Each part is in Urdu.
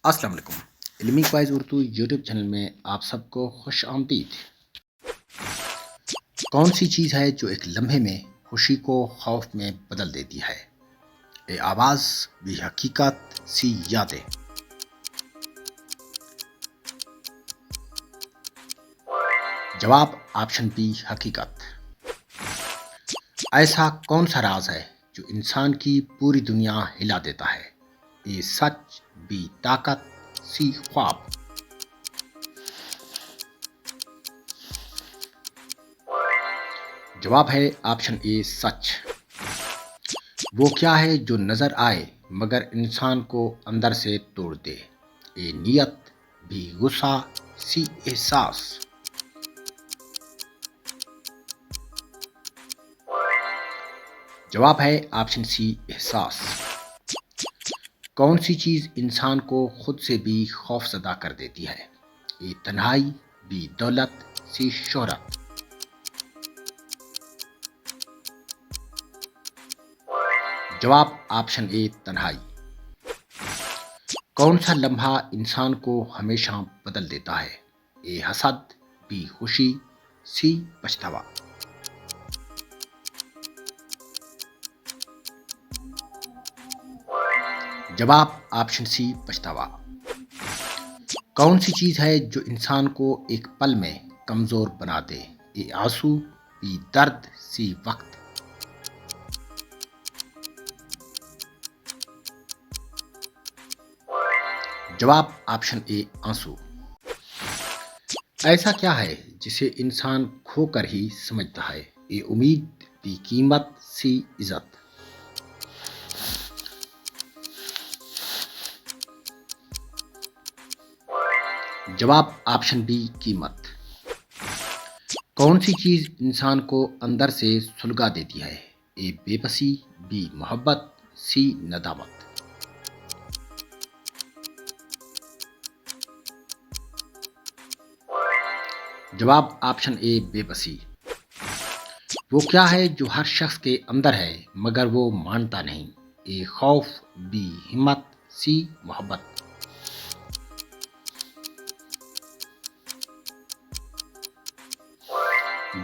السلام علیکم۔ علمی کوائز اردو یوٹیوب چینل میں آپ سب کو خوش آمدید۔ کون سی چیز ہے جو ایک لمحے میں خوشی کو خوف میں بدل دیتی ہے؟ اے آواز بھی حقیقت سی یادیں۔ جواب آپشن بی حقیقت۔ ایسا کون سا راز ہے جو انسان کی پوری دنیا ہلا دیتا ہے؟ اے سچ، بی طاقت، سی خواب۔ جواب ہے آپشن اے سچ۔ وہ کیا ہے جو نظر آئے مگر انسان کو اندر سے توڑ دے؟ اے نیت، بی غصہ، سی احساس۔ جواب ہے آپشن سی احساس۔ کون سی چیز انسان کو خود سے بھی خوف زدہ کر دیتی ہے؟ اے تنہائی، بی دولت، سی شہرت۔ جواب آپشن اے تنہائی۔ کون سا لمحہ انسان کو ہمیشہ بدل دیتا ہے؟ اے حسد، بی خوشی، سی پچھتاوا۔ جواب آپشن سی پچھتاوا۔ کون سی چیز ہے جو انسان کو ایک پل میں کمزور بنا دے؟ اے آنسو، بی درد، سی وقت۔ جواب آپشن اے آنسو۔ ایسا کیا ہے جسے انسان کھو کر ہی سمجھتا ہے؟ اے امید، بی قیمت، سی عزت۔ جواب آپشن بی قیمت۔ کون سی چیز انسان کو اندر سے سلگا دیتی ہے؟ اے بے بسی، بی محبت، سی ندامت۔ جواب آپشن اے بے بسی۔ وہ کیا ہے جو ہر شخص کے اندر ہے مگر وہ مانتا نہیں؟ اے خوف، بی ہمت، سی محبت۔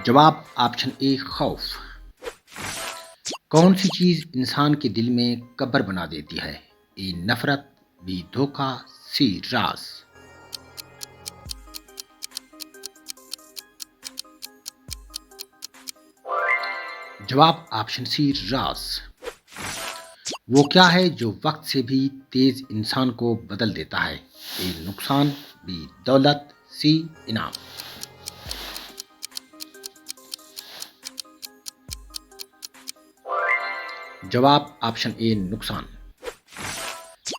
جواب آپشن اے خوف۔ کون سی چیز انسان کے دل میں قبر بنا دیتی ہے؟ اے نفرت، بی دھوکہ، سی راز۔ جواب آپشن سی راز۔ وہ کیا ہے جو وقت سے بھی تیز انسان کو بدل دیتا ہے؟ اے نقصان، بی دولت، سی انعام۔ جواب آپشن اے نقصان۔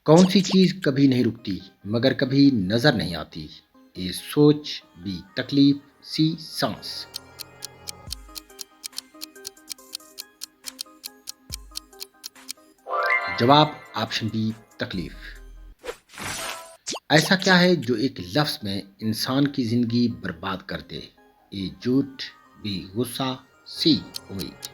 کون سی چیز کبھی نہیں رکتی مگر کبھی نظر نہیں آتی؟ اے سوچ، بی تکلیف، سی سانس۔ جواب آپشن بی تکلیف۔ ایسا کیا ہے جو ایک لفظ میں انسان کی زندگی برباد کر دے؟ اے جھوٹ، بی غصہ، سی امید۔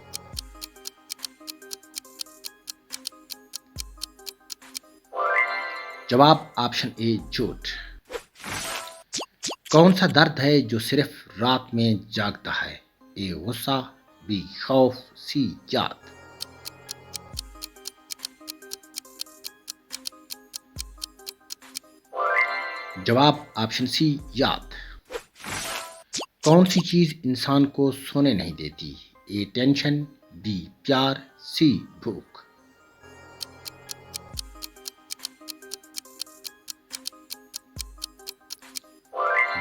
جواب آپشن اے جھوٹ۔ کون سا درد ہے جو صرف رات میں جاگتا ہے؟ اے غصہ، بی خوف، سی یاد۔ جواب آپشن سی یاد۔ کون سی چیز انسان کو سونے نہیں دیتی؟ اے ٹینشن، بی پیار، سی بھوک۔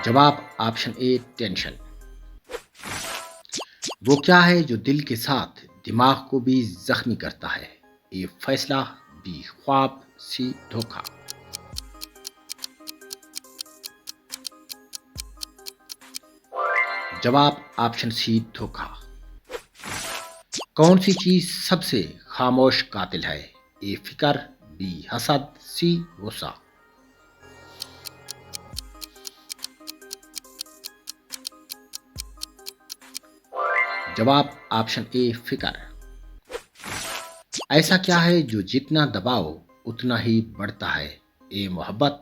جواب آپشن اے ٹینشن۔ وہ کیا ہے جو دل کے ساتھ دماغ کو بھی زخمی کرتا ہے؟ اے فیصلہ، بی خواب، سی دھوکہ۔ جواب آپشن سی دھوکہ۔ کون سی چیز سب سے خاموش قاتل ہے؟ اے فکر، بی حسد، سی غصہ۔ جواب آپشن اے فکر۔ ایسا کیا ہے جو جتنا دباؤ اتنا ہی بڑھتا ہے؟ اے محبت،